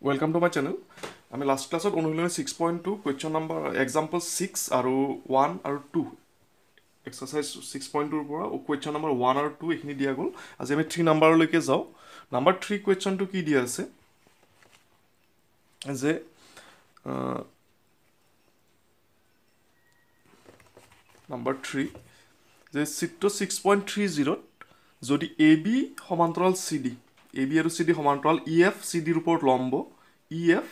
Welcome to my channel. আমি last ক্লাছত অনুশীলনী 6.2 question number example 6 আৰু 1 আৰু 2 exercise 6.2 ৰ পৰা question number 1 আৰু 2 এখিনি দিয়া গ'ল। আজি আমি 3 নম্বৰলৈকে যাও। Number 3 question টো কি দিয়া আছে যে number 3 যে চিত্ৰ 6.30 যদি AB সমান্তৰাল CD AB আৰু CD সমান্তৰাল EF CD ৰ ওপৰত লম্ব EF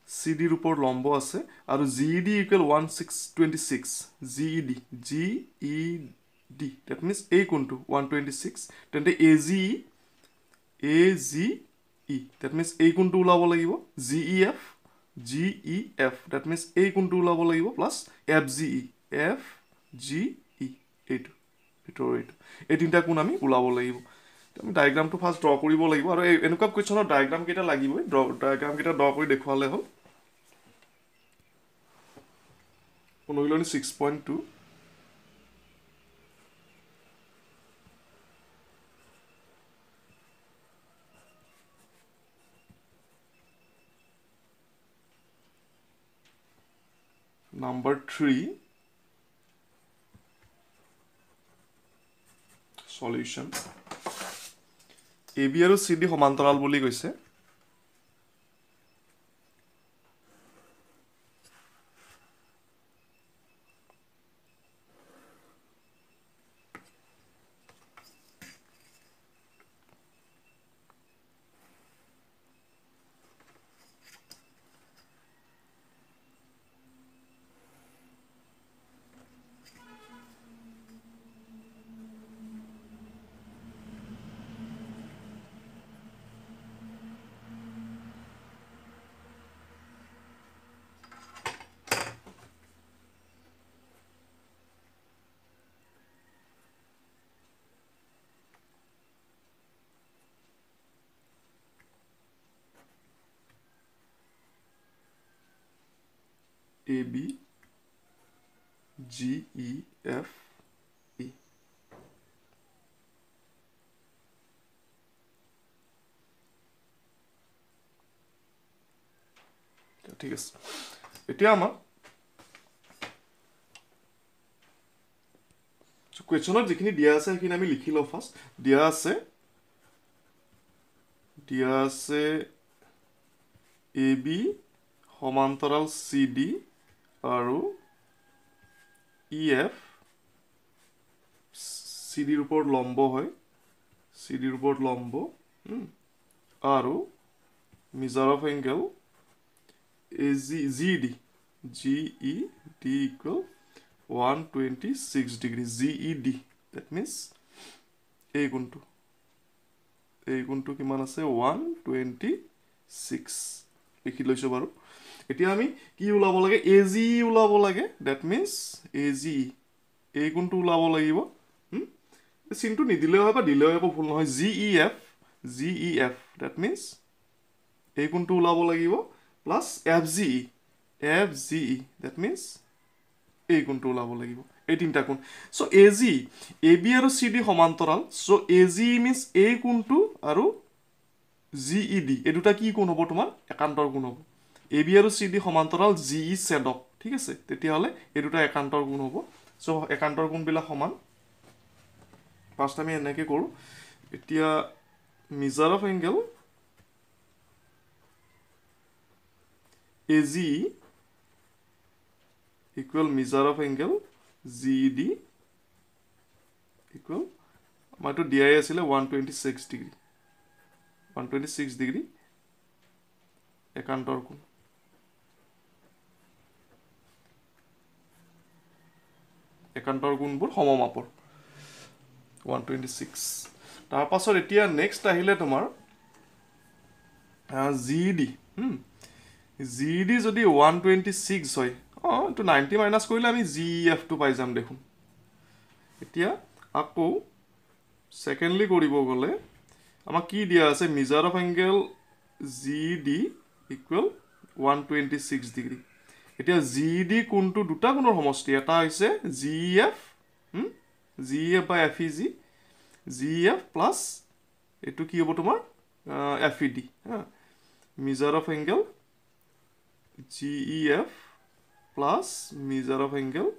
CD ৰ ওপৰত লম্ব আছে আৰু GED equal 1626 GED that means A কোনটো 126 তেন্তে AGE that means A কোনটো ওলাব লাগিব GEF that means A কোনটো ওলাব লাগিব plus FGE এইটো এই তিনটা কোন আমি ওলাব লাগিব আমি ডায়াগ্ৰামটো ফাৰ্স্ট ড্ৰ কৰিব লাগিব আৰু এনেকুৱা কোৱেশ্চনৰ ডায়াগ্ৰাম কেইটা লাগিবই ডায়াগ্ৰাম কেইটা ড্ৰ কৰি দেখুৱালে হ'ল অনুশীলনী 6.2 number 3 solution AB আৰু CD সমান্তৰাল বুলি কৈছে AB GEF E ঠিক আছে এতিয়া আমাৰ কোৱেশ্চনত যিখিনি দিয়া আছে সেইখিনি আমি লিখি লওঁ ফাৰ্স্ট দিয়া আছে AB সমান্তৰাল CD আৰু EF CD ৰ ওপৰত লম্ব হয় CD ৰ ওপৰত লম্ব আৰু measure of angle GED equal 126 degree GED that means এই কোণটো কিমান আছে 126 লিখি লৈছো বাৰু এতিয়া আমি কি ওলাব লাগে AGE ওলাব লাগে that means AGE এই কোণটো ওলাব লাগিব চিনটো নিদিলেও হয় বা দিলেও একো ভুল নহয় GEF that means এই কোণটো ওলাব লাগিব plus FGE that means এই কোণটো ওলাব লাগিব এই তিনটা কোণ সো AGE AB আৰু CD সমান্তৰাল সো AGE means এই কোণটো আৰু GED এই দুটা কি কোণ হ'ব তোমাৰ একান্তৰ কোণ হ'ব AB আৰু CD সমান্তৰাল GE ছেদক ঠিক আছে তেতিয়া হলে এই দুটা একান্তৰ কোণ হ'ব সো একান্তৰ কোণ বিলাক সমান ফাৰ্স্ট আমি এনেকৈ কৰো এতিয়া measure of angle AGE equal measure of angle GED equal আমাৰটো দিয়াই আছিল 126 ডিগ্ৰী একান্তৰ কোণ একান্তৰ কোণবোৰ সমমাপৰ 126 তাৰ পাছত এতিয়া নেক্সট আহিলে তোমাৰ GED যদি 126 হয় তো 90 মাইনাস কৰিলে আমি GEF টো পাই যাম দেখোন এতিয়া আকৌ সেকেন্ডলি কৰিব গলে আমাক কি দিয়া আছে measure of angle GED equal 126 degree এতিয়া GED কোণটো দুটা কোণৰ সমষ্টি এটা হৈছে GEF by FEG GEF plus এটো কি হ'ব তোমাৰ FED measure of angle GEF plus measure of angle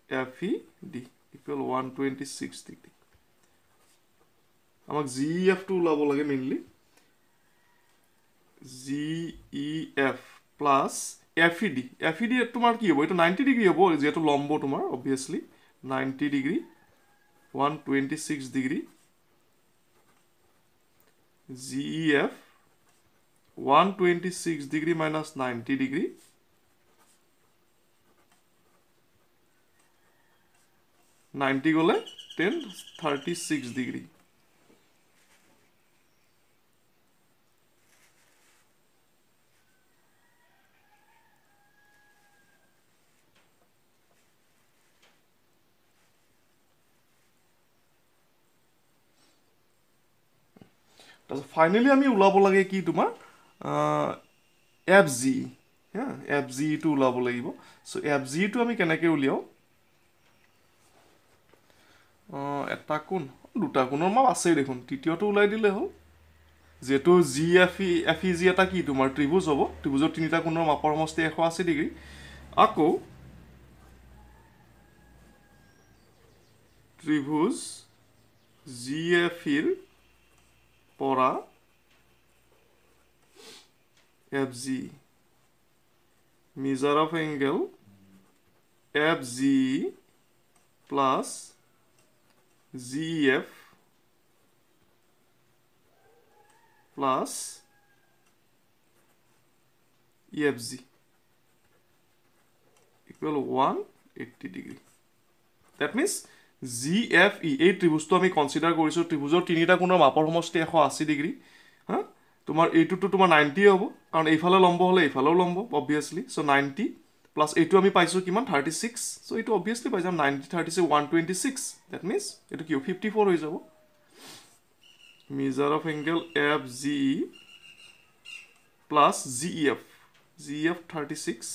FED equal 126 degree. আমাক GEF টো ওলাব লাগে মেইনলি GEF plus FED তোমাৰ কি হ'ব এটো 90 ডিগ্ৰী হ'ব যেটো লম্ব তোমাৰ obviously 90 degree 126 degree GEF 126 degree minus 90 degree gole 1036 degree finally আমি উলাব লাগে কি তোমাৰ FG FG টো উলাব লাগিব সো FG টো আমি কেনেকৈ উলিয়াও এটা কোণ দুটা কোণৰ মাপ আছে দেখোন তৃতীয়টো উলাই দিলে হ'ল যেটো GFEG এটা কি তোমাৰ ত্ৰিভুজ হ'ব ত্ৰিভুজৰ তিনিটা কোণৰ মাপৰ সমষ্টি 180 ডিগ্ৰী আকৌ ত্ৰিভুজ GFE ৰ পৰা FG measure of angle FG plus GEF plus EFG equal 180 degree. That means GFE এই ত্ৰিভুজটো আমি কনসিডাৰ কৰিছো ত্ৰিভুজৰ তিনিটা কোণৰ মাপৰ সমষ্টি 180 ডিগ্ৰী তোমাৰ এইটোটো তোমাৰ 90 হ'ব কাৰণ এইফালে লম্ব হলে এইফালেও লম্ব obviously so 90 plus এইটো আমি পাইছো কিমান 36 so এইটো obviously পাই যাম 90 36 126 that means এইটো কি 54 হৈ যাব measure of angle FGE plus GEF 36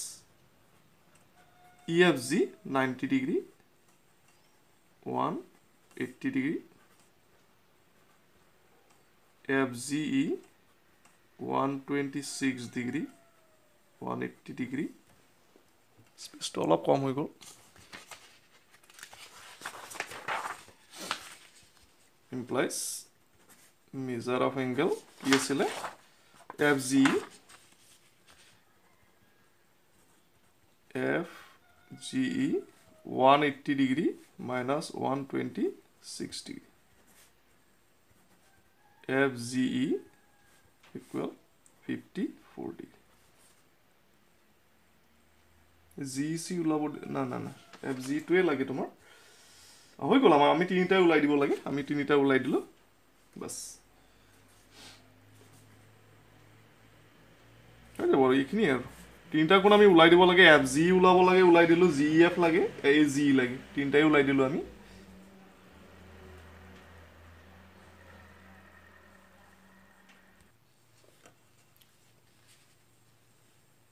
EFG 90 degree 180 degree FGE 126 degree 180 degree space to অলপ কম হৈ গল implies measure of angle কি আছিল FGE 180 degree minus 126 degree FGE equal 54 degree GC উলাব না না না FG টোৱে লাগে তোমাৰ হৈ গল আমি তিনিটা উলাই দিব লাগে আমি তিনিটা উলাই দিলো বাস হৈ যাব এইখিনি আৰু তিনিটা কোণ আমি উলাই দিব লাগে FG উলাব লাগে উলাই দিলো GEF লাগে AG লাগে তিনিটাই উলাই দিলো আমি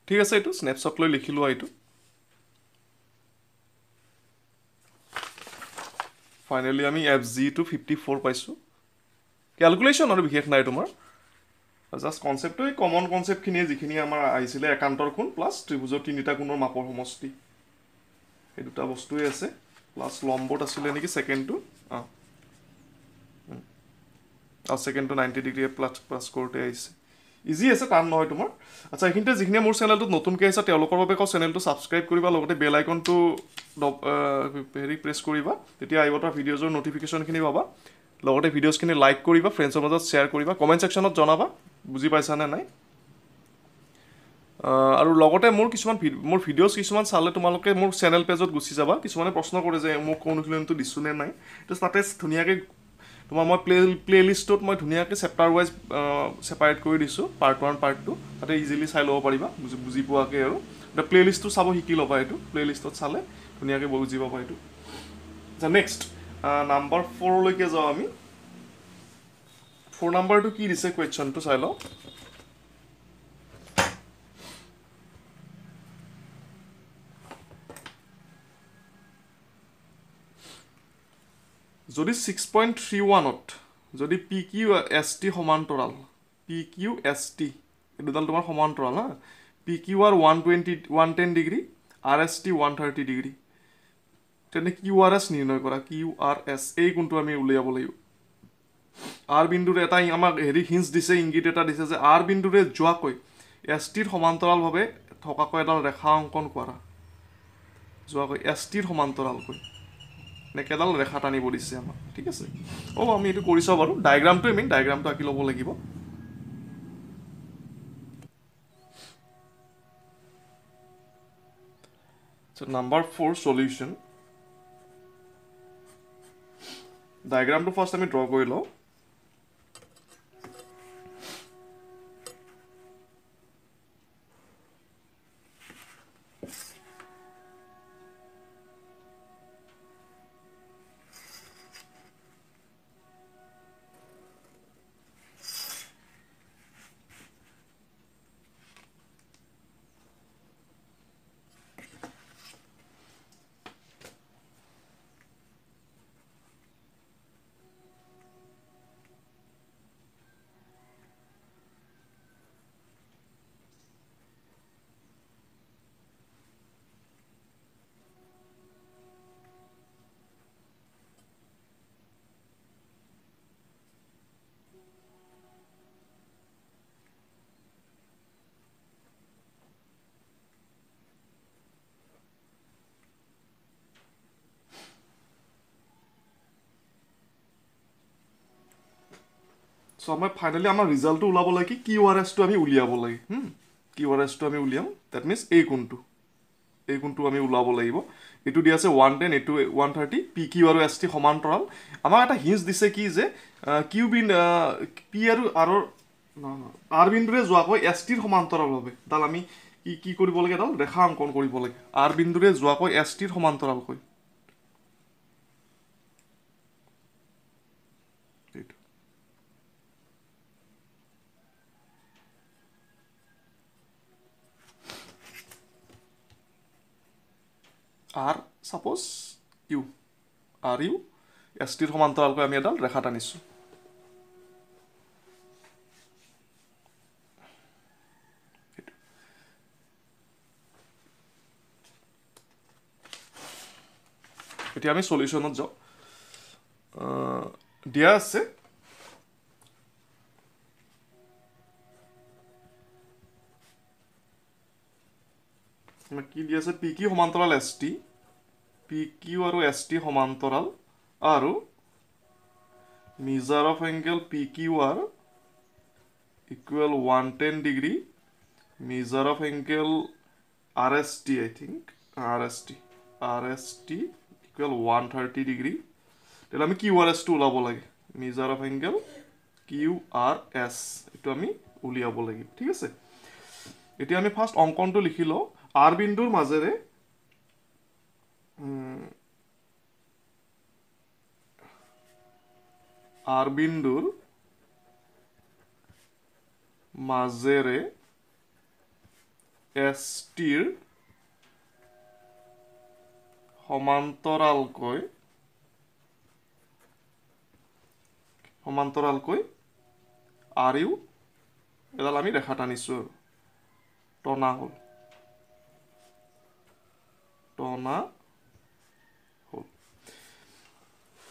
ঠিক আছে এটো স্ন্যাপশট লৈ লিখিলো আইটো ফাইনালি আমি FG to 54 পাইছো ক্যালকুলেশন আৰু বিশেষ নাই তোমাৰ জাস্ট কনসেপ্ট এই কমন কনসেপ্ট খিনি যিখিনি আমাৰ আইছিলে একান্তৰ কোণ প্লাস ত্ৰিভুজৰ তিনিটা কোণৰ মাপৰ সমষ্টি এই দুটা বস্তুই আছে প্লাস লম্বত আছিল নেকি সেকেন্ডটো সেকেন্ডটো 90 ডিগ্ৰী প্লাস কৰতে আইছে ইজি আছে টান নহয় তোমাৰ আচ্ছা এখিনতে যিখিনি মোৰ চেনেলটো নতুনকৈ আছে তেওঁলোকৰ বাবে ক চেনেলটো সাবস্ক্ৰাইব কৰিবা লগতে বেল আইকনটো হেৰি প্ৰেছ কৰিবা তেতিয়া আইবতৰ ভিডিওজৰ নটিফিকেশনখিনি পাবা লগতে ভিডিওছখিনি লাইক কৰিবা ফ্ৰেণ্ডছৰ মাজত শেয়াৰ কৰিবা কমেন্ট সেকশনত জনাবা বুজি পাইছা নে নাই আৰু লগতে মোৰ কিছুমান মোৰ ভিডিওছ কিছুমান চালে তোমালোকে মোৰ চেনেল পেজত গুছি যাবা কিছুমানে প্ৰশ্ন কৰে যে মোক অনুশীলনটো দিছু নে নাই তো তাতে ধুনিয়াকৈ তোমাৰ মই প্লেলিষ্টত মই ধুনিয়াকৈ চেপ্টাৰ ওয়াইজ সেপাৰেট কৰি দিছো পাৰ্ট 1 পাৰ্ট 2 তাতে ইজিলি চাই লব পাৰিবা বুজি পোৱাকৈ আৰু এটা প্লেলিষ্টটো চাব শিকি লবা এটো প্লেলিষ্টত চালে ধুনিয়াকৈ বুজি পাবা এটো যা নেক্সট নাম্বাৰ 4 লৈকে যাও আমি 4 নাম্বাৰটো কি দিছে কোৱেশ্চনটো চাই লও যদি 6.31 ত যদি PQST সমান্তৰাল PQST এই দুডাল তোমাৰ সমান্তৰাল হা P Q R 110 degree R S T 130 degree তেনে কিউ আৰ এছ নিৰ্ণয় কৰা কিউ আৰ এছ এই কোণটো আমি উলিয়াব লাগিব আৰ বিন্দুৰে এটা আমাক হেৰি হিঞ্চ দিছে ইংগিত এটা দিছে যে আৰ বিন্দুৰে যোৱাকৈ এছ টিৰ সমান্তৰালভাৱে থকাকৈ এডাল ৰেখা অংকন কৰা যোৱাকৈ এছ টিৰ সমান্তৰালকৈ এনেকৈ এডাল ৰেখা টানিব দিছে আমাক ঠিক আছে আমি এইটো কৰি চাওঁ বাৰু ডায়েগ্ৰামটোৱে মেইন ডায়েগ্ৰামটো আঁকি ল'ব লাগিব নাম্বাৰ 4 সলিউশ্যন ডায়েগ্ৰামটো ফাৰ্ষ্ট আমি ড্ৰ কৰি লওঁ সো আমি ফাইনালি আমাৰ ৰিজাল্টটো ওলাব লাগে কি কিউ আৰ এছটো আমি উলিয়াব লাগে কিউ আৰ এছটো আমি উলিয়াম ডেট মিনছ এই কোণটো আমি ওলাব লাগিব এইটো দিয়া আছে 110 এইটো 130 পি কিউ আৰু এছ টি সমান্তৰাল আমাক এটা হিঞ্চ দিছে কি যে কিউ পি আৰু আৰ বিন্দুৰে যোৱাকৈ এছ টিৰ সমান্তৰালভাৱে এডাল আমি কি কৰিব লাগে এডাল ৰেখা অংকন কৰিব লাগে আৰ বিন্দুৰে যোৱাকৈ এছ টিৰ সমান্তৰালকৈ R suppose U R U S টিৰ সমান্তৰালকৈ আমি এডাল ৰেখা টানিছোঁ এতিয়া আমি সলিউশ্যনত যাওঁ দিয়া আছে কি দিয়া আছে পি কিউ সমান্তৰাল এছ টি পি কিউ আৰু এছ টি সমান্তৰাল আৰু measure of angle P Q R equal 110 degree measure of angle R S T I think R S T equal 130 degree তেতিয়াহ'লে আমি কিউ আৰ এছটো ওলাব লাগে measure of angle Q R S এইটো আমি উলিয়াব লাগিব ঠিক আছে এতিয়া আমি ফাৰ্ষ্ট অংকনটো লিখি লওঁ আৰ বিন্দুৰ মাজেৰে আৰ বিন্দুৰ মাজেৰে এছ টিৰ সমান্তৰালকৈ আৰ ইউ এডাল আমি ৰেখা টানিছোঁ টনা হ'ল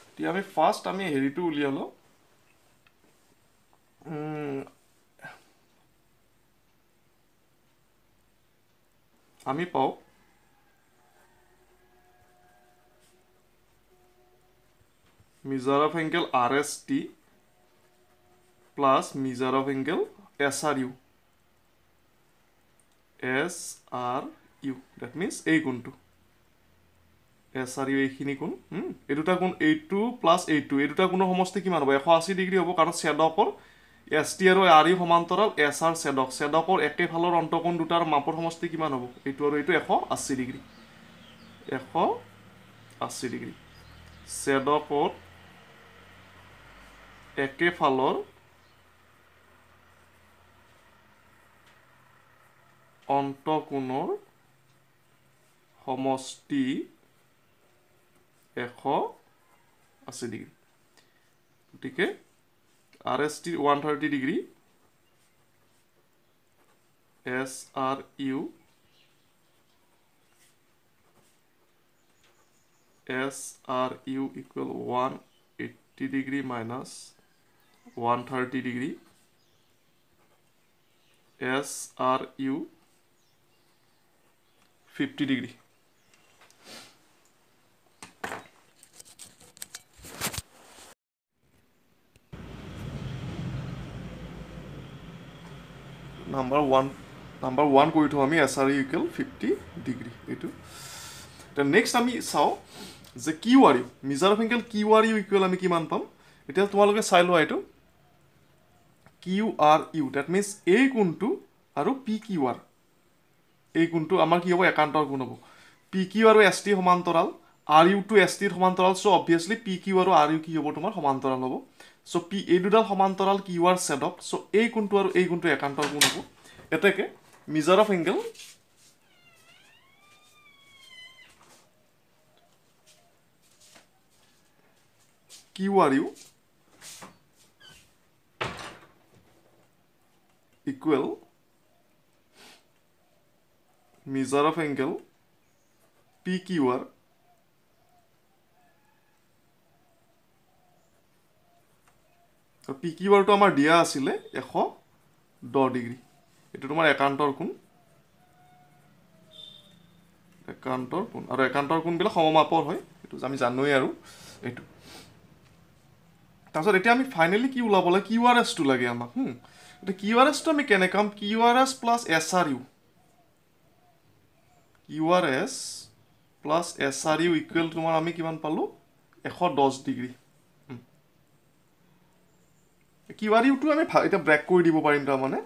এতিয়া আমি ফাৰ্ষ্ট আমি হেৰিটো উলিয়ালোঁ আমি পাওঁ measure of angle R S T plus measure of angle S R U that means এই কোণটো এছ আৰ ইউ এইখিনি কোণ এই দুটা কোণ এইটো প্লাছ এইটো এই দুটা কোণৰ সমষ্টি কিমান হ'ব 180 ডিগ্ৰী হ'ব কাৰণ ছেদকৰ এছ টি আৰু আৰ ইউ সমান্তৰাল এছ আৰ ছেদকৰ একেফালৰ অন্তকোণ দুটাৰ মাপৰ সমষ্টি কিমান হ'ব এইটো আৰু এইটো 180 ডিগ্ৰী ছেদকৰ একেফালৰ অন্তকোণৰ সমষ্টি 180 ডিগ্ৰী গতিকে R S T 130 degree SRU equal 180 degree minus 130 degree. SRU 50 degree. Number one কৰি থওঁ আমি SRU equal 50 degree এইটো then next আমি চাওঁ যে QRU measure of angle QRU equal আমি কিমান পাম এতিয়া তোমালোকে চাই লোৱা এইটো QRU that means A কোণটো আৰু PQR এই কোণটো আমাৰ কি হ'ব একান্তৰ কোণ হ'ব PQ আৰু ST সমান্তৰাল RU to ST সমান্তৰাল so obviously PQ আৰু RU কি হ'ব তোমাৰ সমান্তৰাল হ'ব so P এই দুডাল সমান্তৰাল QR ছেদক so এই কোণটো আৰু এই কোণটো একান্তৰ কোণ হ'ব এটাকে measure of angle QRU equal measure of angle PQR PQR টো আমাৰ দিয়া আছিল 110 ডিগ্ৰী এটো তোমাৰ একান্তৰ কোণ আৰু একান্তৰ কোণ বিলা সমমাপৰ হয় এটো আমি জানোই আৰু এটো তাৰছত এতিয়া আমি ফাইনালি কি উলাবলে QRS টো লাগে আমাক এটা QRS টো আমি কেনে কাম QRS plus SRU QRS plus SRU equal তোমাৰ আমি কিমান পালো 110 ডিগ্ৰী QRU টো আমি এটা ব্ৰেক কৰি দিব পাৰিম তাৰ মানে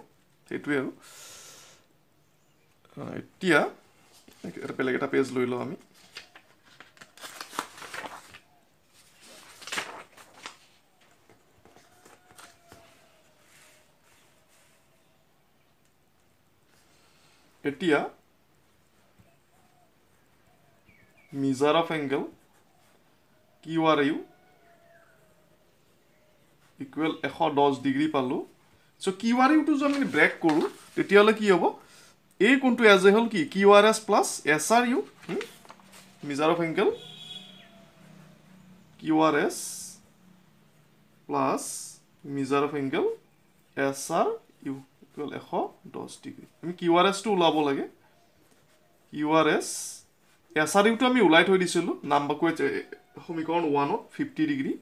সেইটোৱে আৰু এতিয়া এটা বেলেগ এটা পেজ লৈ লও আমি এতিয়া measure of angle QRU equal 110 degree পালো so QRU টো যদি আমি ব্ৰেক কৰো তেতিয়ালে কি হ'ব এই কোণটো এজ এ হল কি QRS plus SRU measure of angle QRS plus measure of angle SRU equal 110 degree আমি QRS টো উলাব লাগে QRS SRU টো আমি উলাই থৈ দিছিলো নাম্বাৰ কো সমীকৰণ 1 ত 50 degree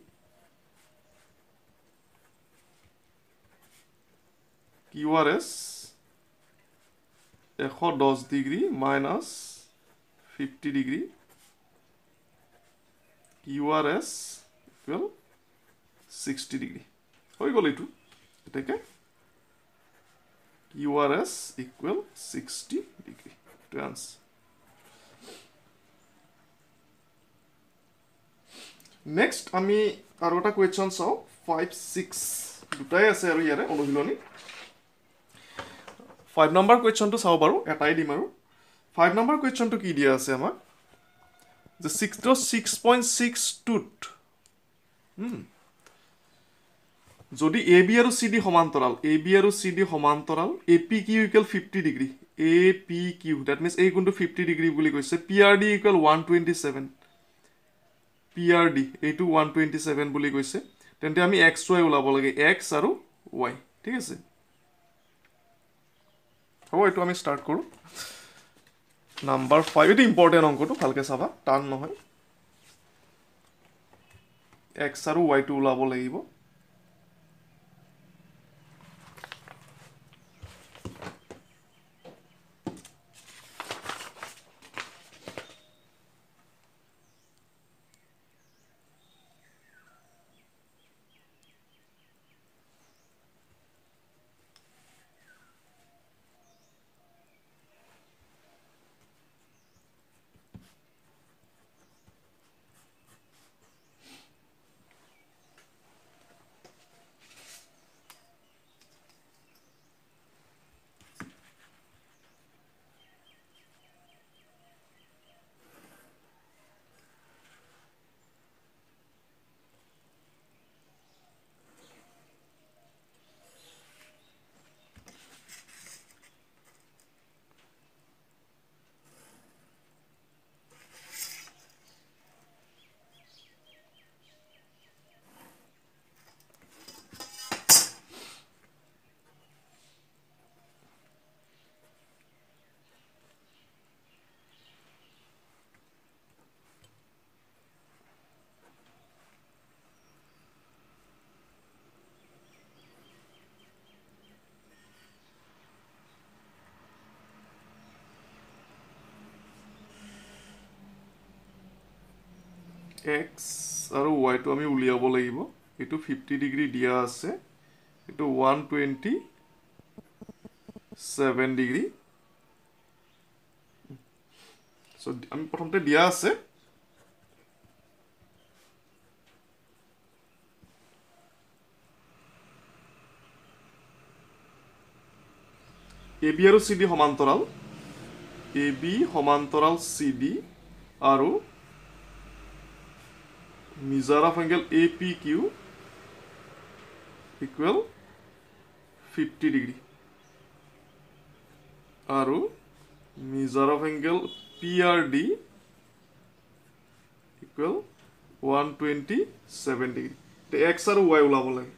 QRS 110 degree minus 50 degree QRS equal 60 degree হৈ গল এটো এটাকে QRS equal 60 degree to answer next আমি আৰু এটা কোৱেশ্চন চাও 5 6 দুটাই আছে আৰু ইয়াৰে অনুশীলনী 5 নম্বৰ কোৱেশ্চনটো চাও বাৰু এটাই দিম আৰু 5 নম্বৰ কোৱেশ্চনটো কি দিয়া আছে আমাক যে 6.62 যদি AB আৰু CD সমান্তৰাল AB আৰু CD সমান্তৰাল APQ equal 50 degree APQ that means এই কোণটো 50 ডিগ্ৰী বুলি কৈছে PRD equal 127 PRD এইটো 127 বুলি কৈছে তেন্তে আমি XY উলাব লাগে X আৰু Y ঠিক আছে হ'ব এটো আমি স্টাৰ্ট কৰো নাম্বাৰ 5 এটো ইম্পৰ্টেন্ট অঙ্কটো ভালকে চাবা টান নহয় X আৰু Y টো উলাব লাগিব x আৰু y টো আমি উলিয়াব লাগিব এটো 50 ডিগ্ৰী দিয়া আছে এটো 127 ডিগ্ৰী সো আমি প্ৰথমতে দিয়া আছে AB আৰু CD সমান্তৰাল AB সমান্তৰাল CD আৰু measure of angle APQ equal 50 degree আৰু measure of angle PRD equal 127 degree তে x আৰু y ওলাব লাগে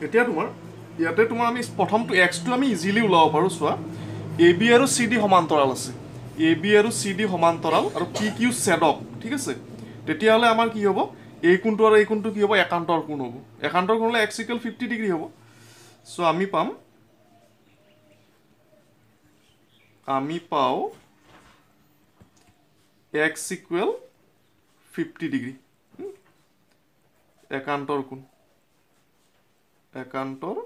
এতিয়া তোমাৰ ইয়াতে তোমাৰ আমি প্ৰথমটো x টো আমি ইজিলি উলাব পাৰো সোৱা AB আৰু CD সমান্তৰাল আছে AB আৰু CD সমান্তৰাল আৰু PQ ছেদক ঠিক আছে তেতিয়া হলে আমাৰ কি হ'ব এই কোণটো আৰু এই কোণটো কি হ'ব একান্তৰ কোণ হ'ব একান্তৰ কোণ হলে x = 50 ডিগ্ৰী হ'ব সো আমি পাও x = 50 ডিগ্ৰী একান্তৰ কোণ একান্তৰ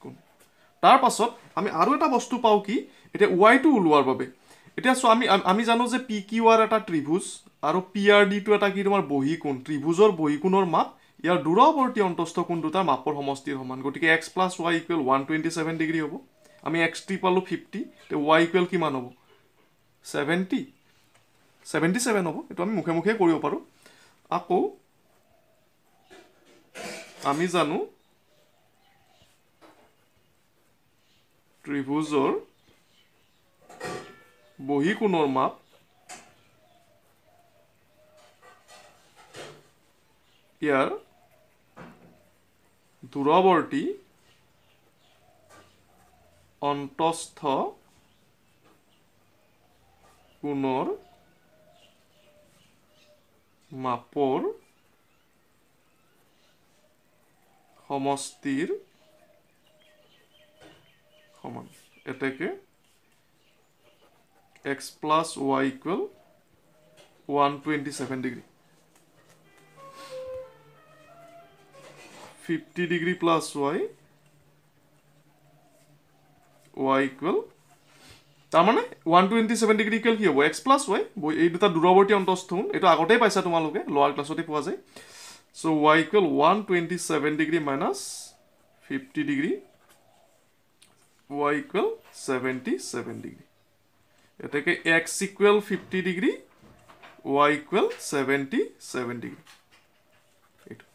কোণ তাৰ পাছত আমি আৰু এটা বস্তু পাও কি এটা y টো উলোৱাৰ বাবে এতিয়া সো আমি জানো যে PQR এটা ত্ৰিভুজ আৰু PRD টো এটা কি তোমাৰ বহিকোণ ত্ৰিভুজৰ বহিকোণৰ মাপ ইয়াৰ দূৰৱৰ্তী অন্তস্থ কোণ দুটাৰ মাপৰ সমষ্টিৰ সমান গতিকে x + y = 127 ডিগ্ৰী হ'ব আমি x টি পালো 50 তে y = কিমান হ'ব 77 হ'ব এটো আমি মুখে মুখে কৰিব পাৰো আকৌ আমি জানো ত্ৰিভুজৰ বহিকোণৰ মাপ ইয়াৰ দূৰৱৰ্তী অন্তস্থ কোণৰ মাপৰ সমষ্টিৰ সমান এতেকে x + y = 127 degree 50 degree plus y = তাৰ মানে 127 ডিগ্ৰী ইকুৱেল কি হ'ব x + y এই দুটা দূৰৱৰ্তী অন্তস্থ কোণ এটো আগতেই পাইছা তোমালোকে লোৱাৰ ক্লাছতে পোৱা যায় so y = 127 degree minus 50 degree y = 77 degree এটাকে x = 50 degree y = 77 degree এটা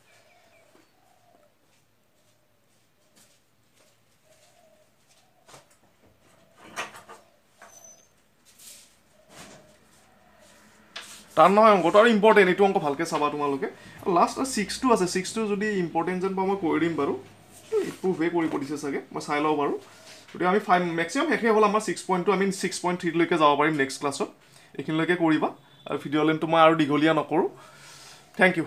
তাৰ নহয় অংকটো আৰু ইম্পৰ্টেন্ট এটো অংক ভালকে চাবা তোমালোকে লাষ্ট 6 টো আছে 6 টো যদি ইম্পৰ্টেন্ট যেন পাও মই কৰি দিম বাৰু ইম্প্ৰুভ কৰি পঢ়িছে সাগে মই চাই লও বাৰু গতিকে আমি 5 ম্যাক্সিমাম হেখে হল আমাৰ 6.2 আমি 6.3 লৈকে যাব পাৰিম নেক্সট ক্লাছত এখিনলৈকে কৰিবা আৰু ভিডিও লেন্থটো মই আৰু দীঘলীয়া নকৰো থ্যাংক ইউ